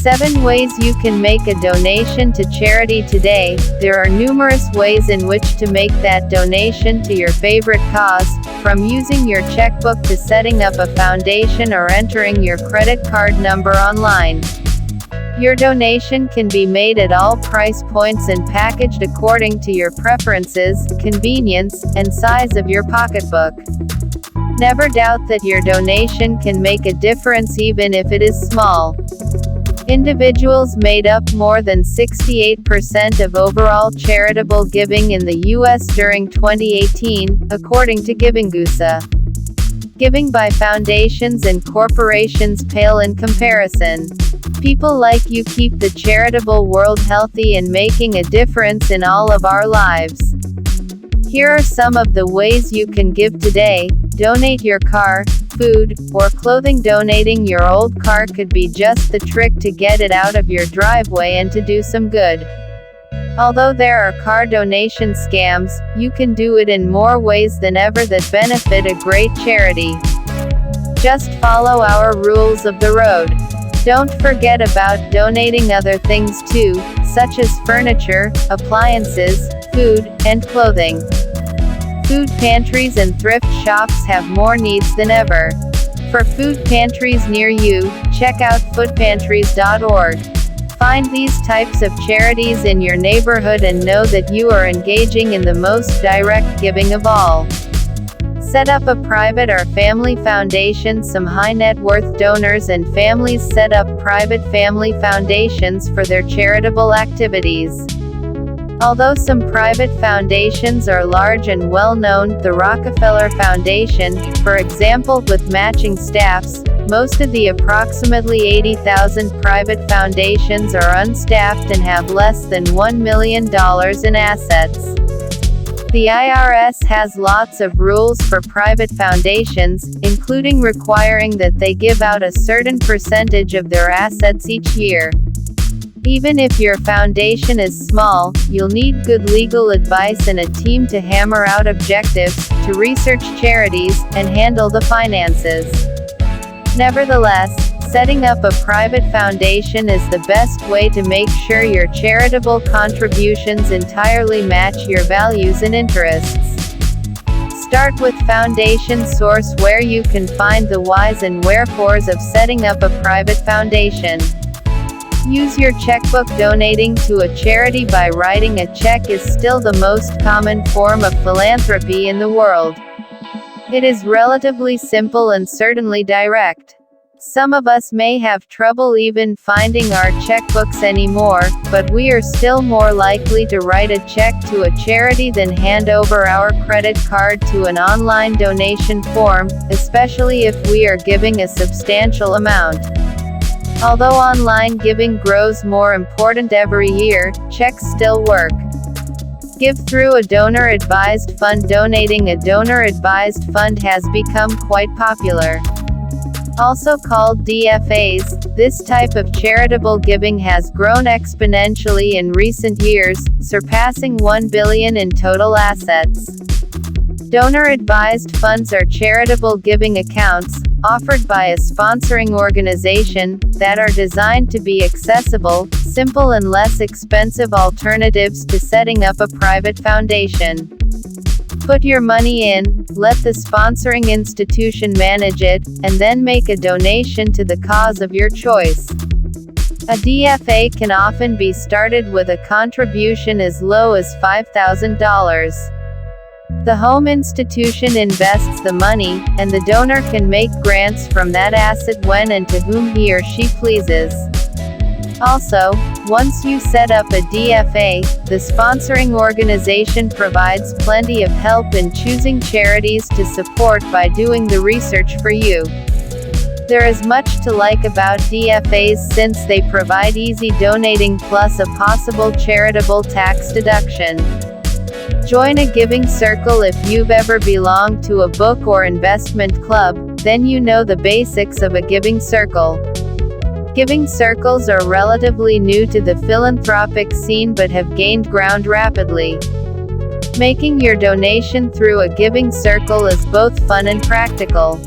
7 ways you can make a donation to charity today. There are numerous ways in which to make that donation to your favorite cause, from using your checkbook to setting up a foundation or entering your credit card number online. Your donation can be made at all price points and packaged according to your preferences, convenience, and size of your pocketbook. Never doubt that your donation can make a difference even if it is small. Individuals made up more than 68% of overall charitable giving in the U.S. during 2018, according to GivingGusa. Giving by foundations and corporations pale in comparison. People like you keep the charitable world healthy and making a difference in all of our lives. Here are some of the ways you can give today. Donate your car, food, or clothing. Donating your old car could be just the trick to get it out of your driveway and to do some good. Although there are car donation scams, you can do it in more ways than ever that benefit a great charity. Just follow our rules of the road. Don't forget about donating other things too, such as furniture, appliances, food, and clothing. Food pantries and thrift shops have more needs than ever. For food pantries near you, check out foodpantries.org. Find these types of charities in your neighborhood and know that you are engaging in the most direct giving of all. Set up a private or family foundation. Some high net worth donors and families set up private family foundations for their charitable activities. Although some private foundations are large and well known, the Rockefeller Foundation, for example, with matching staffs, most of the approximately 80,000 private foundations are unstaffed and have less than $1 million in assets. The IRS has lots of rules for private foundations, including requiring that they give out a certain percentage of their assets each year. Even if your foundation is small, you'll need good legal advice and a team to hammer out objectives, to research charities, and handle the finances. Nevertheless, setting up a private foundation is the best way to make sure your charitable contributions entirely match your values and interests. Start with Foundation Source, where you can find the whys and wherefores of setting up a private foundation. Use your checkbook. Donating to a charity by writing a check is still the most common form of philanthropy in the world. It is relatively simple and certainly direct. Some of us may have trouble even finding our checkbooks anymore, but we are still more likely to write a check to a charity than hand over our credit card to an online donation form, especially if we are giving a substantial amount. Although online giving grows more important every year, checks still work. Give through a donor-advised fund. Donating a donor-advised fund has become quite popular. Also called DFAs, this type of charitable giving has grown exponentially in recent years, surpassing $1 billion in total assets. Donor-advised funds are charitable giving accounts, offered by a sponsoring organization, that are designed to be accessible, simple and less expensive alternatives to setting up a private foundation. Put your money in, let the sponsoring institution manage it, and then make a donation to the cause of your choice. A DFA can often be started with a contribution as low as $5,000. The home institution invests the money, and the donor can make grants from that asset when and to whom he or she pleases. Also, once you set up a DFA, the sponsoring organization provides plenty of help in choosing charities to support by doing the research for you. There is much to like about DFAs since they provide easy donating plus a possible charitable tax deduction. Join a giving circle. If you've ever belonged to a book or investment club, then you know the basics of a giving circle. Giving circles are relatively new to the philanthropic scene but have gained ground rapidly. Making your donation through a giving circle is both fun and practical.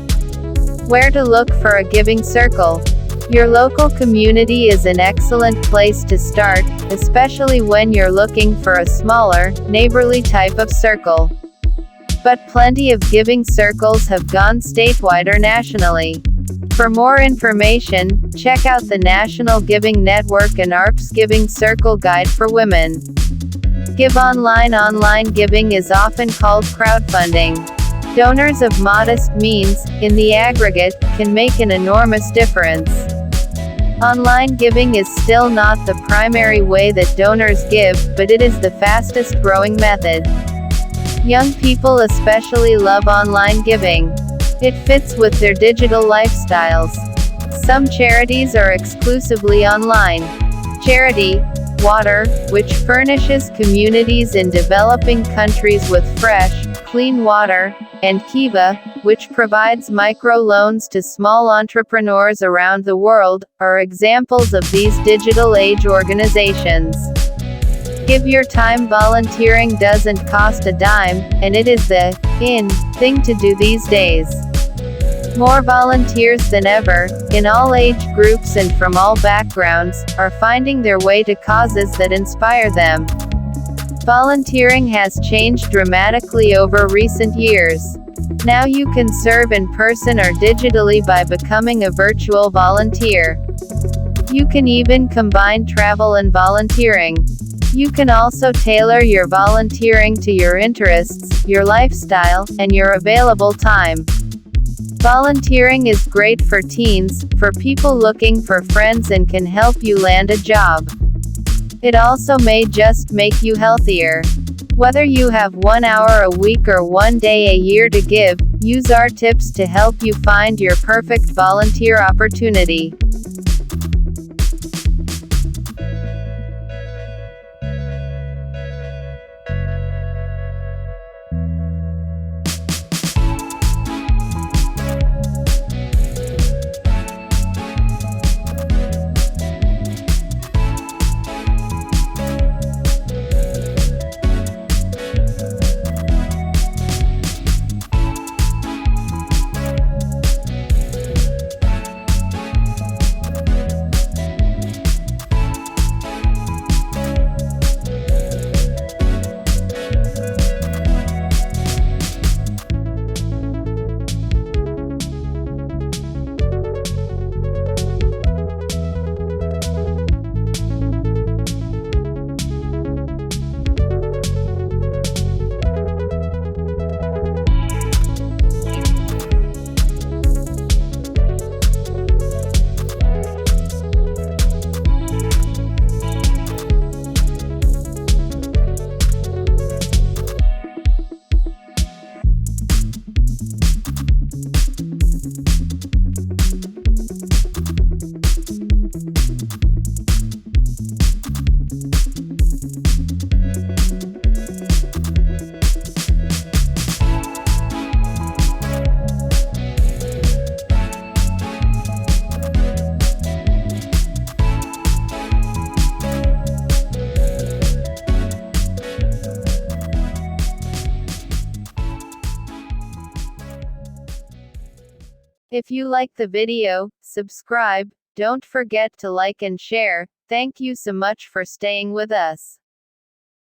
Where to look for a giving circle? Your local community is an excellent place to start, especially when you're looking for a smaller, neighborly type of circle. But plenty of giving circles have gone statewide or nationally. For more information, check out the National Giving Network and ARP's Giving Circle Guide for Women. Give online. Online giving is often called crowdfunding. Donors of modest means, in the aggregate, can make an enormous difference. Online giving is still not the primary way that donors give, but it is the fastest growing method. Young people especially love online giving. It fits with their digital lifestyles. Some charities are exclusively online. Charity Water, which furnishes communities in developing countries with fresh, clean water, and Kiva, which provides microloans to small entrepreneurs around the world, are examples of these digital age organizations. Give your time. Volunteering doesn't cost a dime, and it is the in thing to do these days. More volunteers than ever, in all age groups and from all backgrounds, are finding their way to causes that inspire them. Volunteering has changed dramatically over recent years. Now you can serve in person or digitally by becoming a virtual volunteer. You can even combine travel and volunteering. You can also tailor your volunteering to your interests, your lifestyle, and your available time. Volunteering is great for teens, for people looking for friends, and can help you land a job. It also may just make you healthier. Whether you have 1 hour a week or 1 day a year to give, use our tips to help you find your perfect volunteer opportunity. If you like the video, subscribe. Don't forget to like and share. Thank you so much for staying with us.